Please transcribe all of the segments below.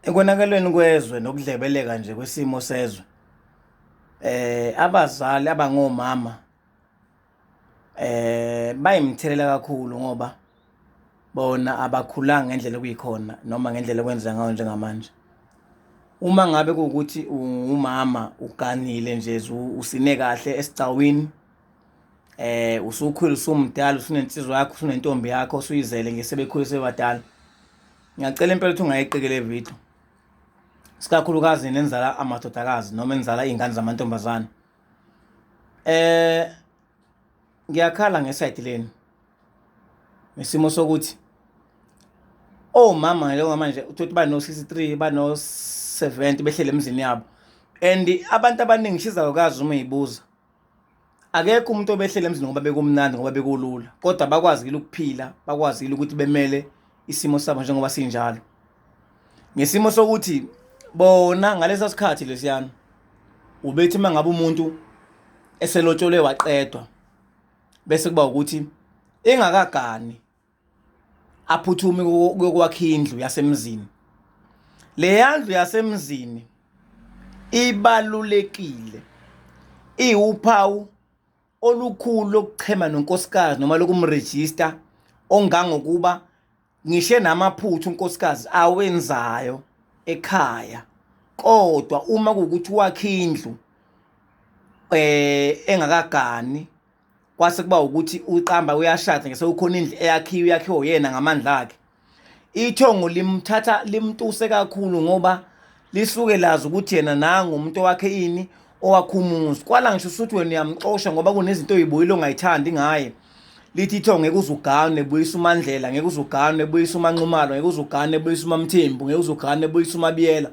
Ekonakalweni kwezwe nokudlebeleka nje kwesimo sezwe abazali abangomama bayimthelela kakhulu ngoba bona abakhulanga ngendlela okuyikhona noma ngendlela okwenza ngayo njengamanje. Uma ngabe kuwukuthi umama uganile nje usine kahle esigcawini, usukhula usumdala usunensizwa yakho usunentombi yakho usuyizele ngesebekhulise badala. Ngiyacela impela ukuthi ungayiqikele video. Sikakhulukazi nenzala amadodakazi noma enzala izingane zamantombazane. Ngiyakhala ngesayidi leni. Ngesimo sokuthi omama njengoba manje uthi bano 63 bano 70 behlele emzini yabo. And abantu abaningi shizalukazi uma izibuza. Akekho umuntu obehlele emzini ngoba bekumnandi ngoba bekulula. Kodwa bakwazile ukuphila, bakwazile ukuthi bemele isimo sabo njengoba sinjalo. Ngesimo sokuthi bona ngalesa sikhathi lesiyana ubethi mangabe umuntu eselotshole waqedwa bese kuba ukuthi engakagani aphuthume kuyokwakha indlu yasemzini. Le yandlu yasemzini ibalulekile, iwuphawu olukhulu lokuchema nonkosikazi noma lokumregister ongangokuba ngishe namaphuthu unkosikazi awenzayo ekhaya. Kodwa uma kuwukuthi wakha indlu engakagani kwase kuba ukuthi uqamba uyashada ngese ukhona indlu yakhiwe yena ngamandla akhe, ithongo limthatha limtuse kakhulu ngoba lisuke lazi ukuthi yena nanga umuntu wakhe ini owakhumuza. Kwala ngisho usuthi wena uyamxosha ngoba kunezinto ezibuyile ongayithandi ngaye. Lithi ithongo ngeke uzugane ebuyisa uMandlela, ngeke uzugane ebuyisa uManxumalo, ngeke uzugane ebuyisa uMamthembu, ngeke uzugane ebuyisa uMabiyela.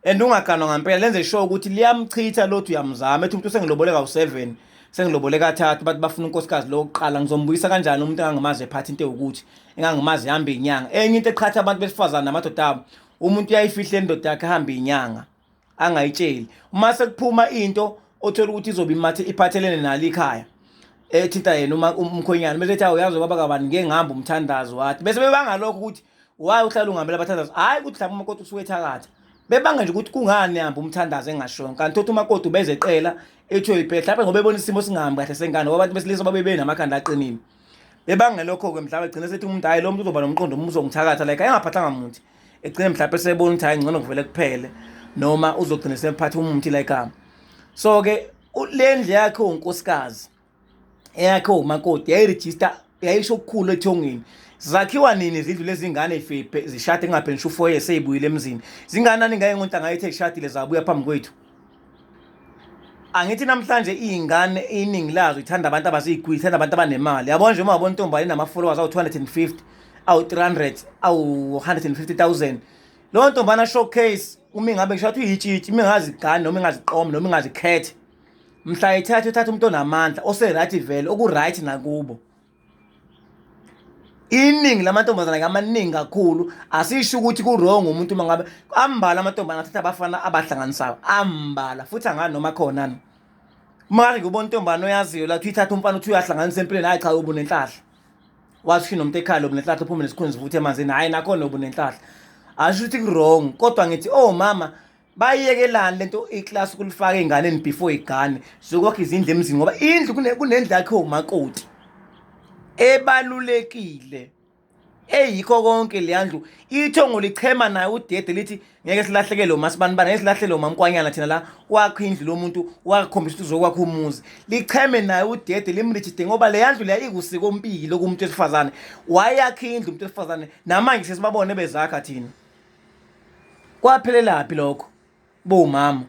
And ungaganwa ngempela lenze sure ukuthi liyamchitha lothi uyamzama ethi umuntu sengilobole ka7 sengilobole ka3 bathi bafuna unkosikazi lokuqala ngizombuyisa kanjani umuntu engangamazi ephatha into ukuthi engangamazi ihamba inyanga. Enye into eqhatha abantu besifazana namadoda abo, umuntu uyayifihla indoda yakhe ehamba inyanga angayitsheli. Uma sekuphuma into othola ukuthi izobe iphathelene nalo ikhaya ethinta yena uma umkhonyana bese ethi uyazi baba kabani ngeke ngihamba umthandazo wathi bese bebanga lokho ukuthi why uhlala ungihambela abathandazo. Hayi ukuthi mhlawumbe umakoti usuke ethakatha bebanga nje ukuthi kungani ehamba umthandazo engashongo kanti uthi umakoti ubezeqela ethu iphela mhlawumbe ngoba ebona isimo singahambi kahle sengane ngoba abantu besilisa babe namakhanda aqinile. Bebanga lokho ke mhlawumbe egcina sethi umuntu hayi lo muntu uzoba nomqondo umuzo ngithakatha like ayengaphathanga umuntu egcina mhlawumbe sebona ukuthi hayi ngcono kuvele kuphele noma uzogcina sephatha umuntu like ama. So ke le ndle yakhe unkosikazi eyakhe umakoti yayiregister yayisho okukhulu ethongeni. Zakhiwa nini izindlu lezingane ifiphe zishade engapheli ngisho 4 years eyibuyile emzini. Zinganani ngaye umuntu angayithe ishadile zabuya phambi kwethu. Angithi namhlanje izingane iningi lazo ithanda abantu abazigwili, ithanda abantu abanemali. Yabona nje uma wabona intombi nama followers awu 250 awu 300 awu 150,000. Lo ntombana showcase uma ingabe ngishathi uyitshitshi uma ngazi igane noma ingaziqoma noma ingazikhethe. Mhla ethatha umuntu onamandla oseright vele okuright nakubo. Iningi lamantombazana amaningi kakhulu asisho ukuthi ku wrong umuntu mangabe ambala amantombazana athatha abafana abahlanganisayo ambala futhi angani noma khona nani. Manje ubona intombazana oyaziyo la uthi ithatha umfana uthi uyahlanganisa empilweni hayi cha ubunenhlahla. Wathi nomuntu ekhaya lobunenhlahla uphuma nesikhundla sivuthe emanzini hayi nakhona ubunenhlahla. Asho ukuthi ku wrong kodwa ngithi oh mama bayekelana lento iclass kulifaka einganeni before igane zokwakha izindlu emzini ngoba indlu kunendlu yakhe umakoti ebalulekile eyikho konke le yandlu. Ithongo lichema naye udede lithi ngeke silahlekele uMasibanibani, ngeke silahlele uMamkwanyana thina la wakha indlu lomuntu wakhombisa ukuthi uzokwakha umuzi. Licheme naye udede limregister ngoba le yandlu le ikusiko impilo kumuntu wesifazane. Wayakha indlu umuntu wesifazane namanje sesibabone bezakha thina. Kwaphelela laphi lokho? Bomama.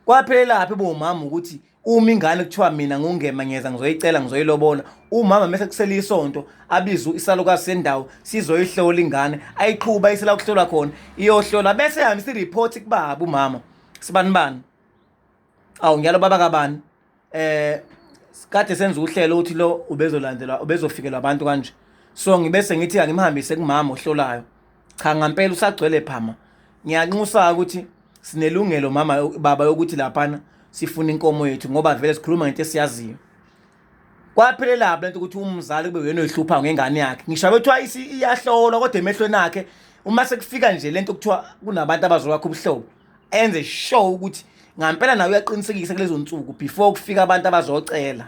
Kwaphelela laphi bomama ukuthi uma ingane kuthiwa mina ngungema ngiyeza ngizoyicela ngizoyilobola. Umama mase kusela isonto abiza isalukazi sendawo sizoyihlola ingane ayiqhuba isela ukuhlolwa khona iyohlola bese ihambisa ireport kubaba umama Sibanibani. Awu ngiyalo baba kabani kade senza uhlelo ukuthi lo ubezolandelwa ubezofikelwa abantu kanje. So ngibese ngithi angimhambise kumama ohlolayo. Cha ngempela usagcwele phama. Ngiyanxusa ukuthi sinelungelo mama baba yokuthi laphana sifuna inkomo yethu ngoba vele sikhuluma ngento esiyaziyo. Kwaphelela lapho lento ukuthi umzali kube uyena oyihlupha ngengane yakhe. Ngisho bethiwa iyahlolwa kodwa emehlweni akhe uma sekufika nje lento kuthiwa kunabantu abazokwakha ubuhlobo enze sure ukuthi ngampela nawe uyaqinisekisa kulezo nsuku before kufika abantu abazocela.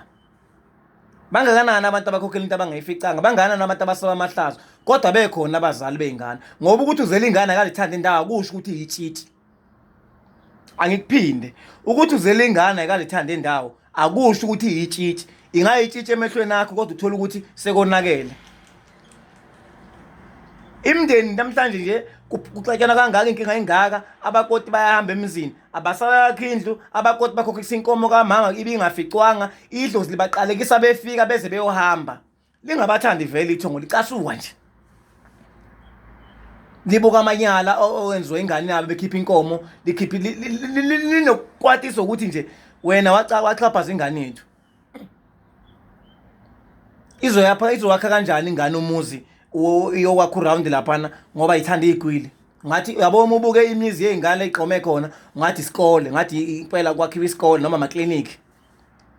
Bangakanani abantu abakhokhela into abangayificanga, bangakanani abantu abasaba amahlazo, kodwa bekhona abazali beingane. Ngoba ukuthi uzela ingane akalithanda indawo akusho ukuthi iyitshitshi. Angikuphinde, ukuthi uzela ingane akalithanda indawo akusho ukuthi iyitshitshi. Ingayitshitshi emehlweni akho kodwa uthola ukuthi sekonakele. Imndeni namhlanje nje kuxatshana kangaka inkinga ingaka, abakoti bayahamba emizini, abasayakha indlu, abakoti bakhokhisa inkomo kamama ibingaficwanga, idlozi libaqalekisa befika beze beyohamba. Lingabathandi vele ithongo licasuka nje. Libuka amanyala owenziwe ingane yabo bekhipha inkomo, likhiphi linokwatisa ukuthi nje wena waxhaphaza ingane yethu. Izoyakha kanjani ingane umuzi iyokwakha uround laphana ngoba ithanda igwili? Ngathi yabo uma ubuke imizi yezingane eqhome khona ngathi isikole, ngathi impela kwakhiwa isikole noma amaclinic.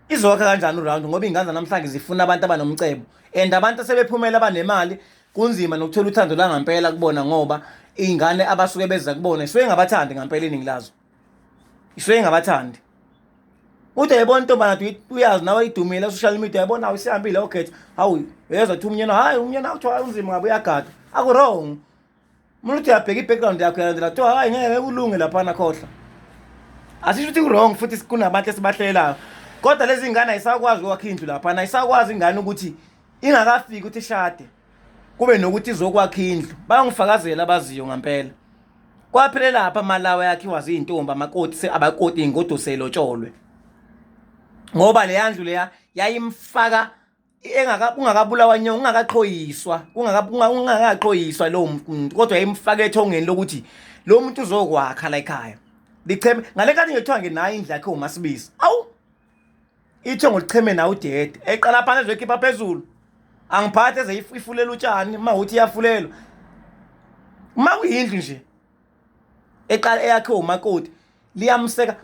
Izokwakha kanjani uround ngoba ingane namhlanje zifuna abantu abanomcebo, and abantu asebephumela abanemali kunzima nokuthola uthando la ngempela kubona ngoba izingane abasuke beza kubona isuke ngabathandi ngempela iningi lazo. Isuke ngabathandi. Uthi yayibona intombana uyazi nawe idumile social media, yayibona awu isihambile okhetha, hawu yeza uthi umnyana, hayi umnyana uthiwa unzima ngabe uyagada. Aku wrong. Mina uthi uyabheka i-background yakho yalandela kuthiwa hayi ngeke ulunge laphana khohla. Asisho ukuthi ku-wrong futhi kunabantu esibahlelayo. Kodwa lezi ngane ayisakwazi ukwakha indlu laphana, ayisakwazi ingane ukuthi ingakafiki ukuthi ishade kube nokuthi izokwakha indlu. Bayangifakazela abaziyo ngempela. Kwaphela lapha amalawa yakhiwa izintombi amakoti abakoti ingodo selotsholwe. Ngoba le yandlu leya yayimfaka ungakabulawa nyongo, ungakaqhoyiswa lo muntu, kodwa yayimfaka ethongeni lokuthi lo muntu uzokwakha la ekhaya. Licheme ngale kanti ngethiwa ngenayo indlu yakhe uMasibisi. Awu ithongo licheme nawe udede eqala phansi ezokhipha phezulu. Angiphathe eze ifulela utshani uma uthi iyafulelwa. Uma kuyindlu nje eqala eyakhe umakoti liyamseka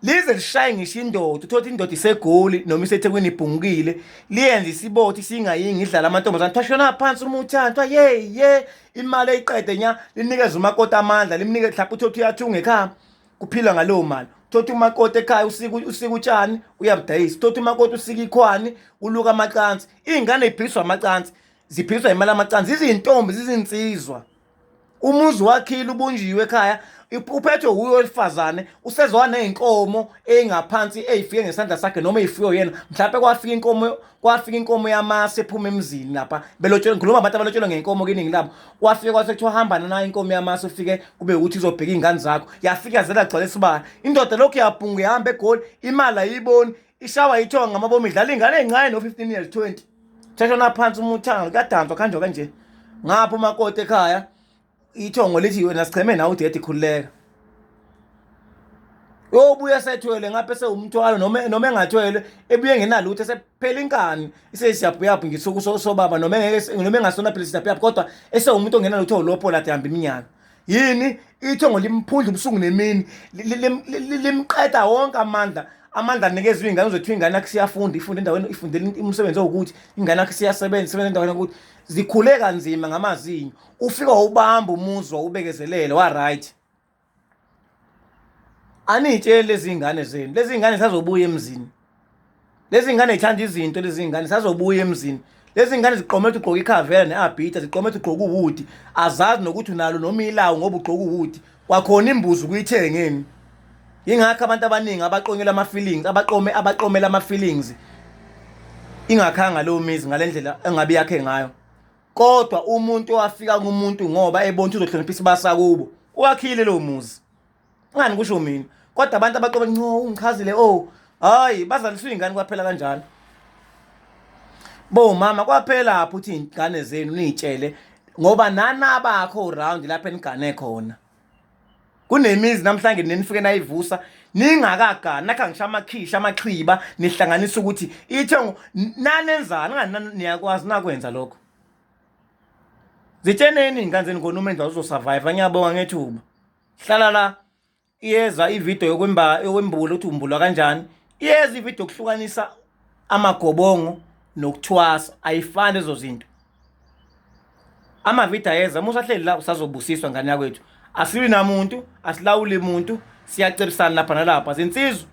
lize lishaye ngisho indoda, uthothi indoda isegoli noma isethekwini ibhungukile, liyenza isibothi singayingi idlala amantombazane thashona phansi uma uthanda ye imali eyiqede nya linikeza umakoti amandla, limnike mhlawumbe uthothi uyathunga ekhaya kuphila ngalowo mali. Uthothi umakoti ekhaya usika utshani uyabudayisa, uthothi umakoti usika ikhwani uluka amacansi. Izingane ziphiliswa amacansi, ziphiliswa imali amacansi, izintombi zizinsizwa. Umuzi wakhile ubunjiwe ekhaya uphethwe uyo wesifazane usezwana nezinkomo engaphansi ezifike ngesandla sakhe noma ezifiyo yena. Mhlawumbe kwafika inkomo yamase ephuma emzini lapha belotshelwe, ngikhuluma abantu abalotshelwe ngenkomo keningi labo. Kwafika kwasekuthiwa hamba nayo inkomo yamase ufike kube ukuthi izobheka izingane zakho, yafika yazela gcwala isibaya. Indoda lokhu yabhunga ihamba egoli, imali ayiboni, ishawa yithonga ngamabomu, idlala ingane ezincane no 15 years 20. Thashona phansi umuthanga likadanzwa kanjwa kanje. Ngapha umakoti ekhaya ithongo lithi wena sicheme nawe udede khululeka. Yobuya sethwele ngapha sewumthwalo noma engathwele ebuye ngenalutho sephela inkani isesiyabhuyaphi ngisuku sobaba noma engasona phela siyabhuyaphi kodwa esewumuntu ongenalutho olopho lathi hamba iminyaka. Yini ithongo limphundla ubusuku nemini limqeda wonke amandla anikezwe ingane uzothiwa ingane yakhe siyafunda, ifunde endaweni, ifundele umsebenzi owukuthi ingane yakhe siyasebenza endaweni ukuthi zikhule kanzima ngamazinyo. Ufika ubamba umuzi wawubekezelele wa right. Anitshele lezi ngane zenu, lezi ngane sazobuya emzini. Lezi ngane zithanda izinto, lezi ngane sazobuya emzini. Lezi ngane ziqomethe ugqoka ikhavela neabhita, ziqomethe ugqoka uwudi, azazi nokuthi unalo noma ilawo ngoba ugqoka uwudi. Kwakhona imbuzi ukuyithengeni. Ingakho abantu abaningi abaqonyela ama-feelings, abaqomela ama-feelings ingakhanga lo mizi ngalendlela engabe yakhe ngayo. Kodwa umuntu wafika kumuntu ngoba ebona uzohloniphisa basakubo, wakhile lo muzi. Ngani kusho mina? Kodwa abantu abaqobe no ungichazile hayi bazaliswa ingane kwaphela kanjalo. Bo mama kwaphela lapho uthi ingane zenu nitshele ngoba nana abakho around lapha enigane khona. Kunemizi namhlanje nenifike nayivusa ningakagani nakha ngisha amakhishi amachiba nihlanganisa ukuthi ithongo nanenzana ngani niyakwazi nakwenza lokho. Zitsheneni ingane zenu ngona umenza uzosurvive. Ngiyabonga ngethuba. Hlala la iyeza ivideo yokwembula ukuthi umbulwa kanjani. Iyeza ivideo yokuhlukanisa amagobongo nokuthwasa, ayifani lezo zinto. Amavida ayeza uma usahleli la usazobusiswa ngane yakwethu. Asiwi namuntu, asilawuli umuntu, siyacerisana lapha nalapha. Zinsizwa.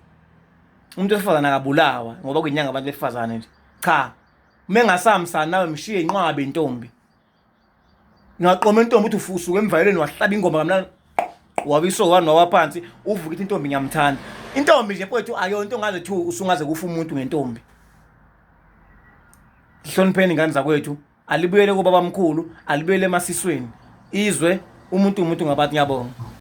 Umuntu wesifazane akabulawa ngoba kuyinyanga abantu besifazane nje. Cha. Mengasamisana nawe mshiye inqwabe intombi. Ngaqoma intombi uthi usuke emvalelweni wahlaba ingoma kamnandi. Wabiso wani waphansi uvuka ithi intombi ngiyamthanda. Intombi nje mfowethu ayonto ngaze thi usungaze kufa umuntu ngentombi. Hlonipheni ingane zakwethu, alibuyele kubaba mkhulu, alibuyele emasisweni. Izwe umuntu ngabantu ngiyabonga.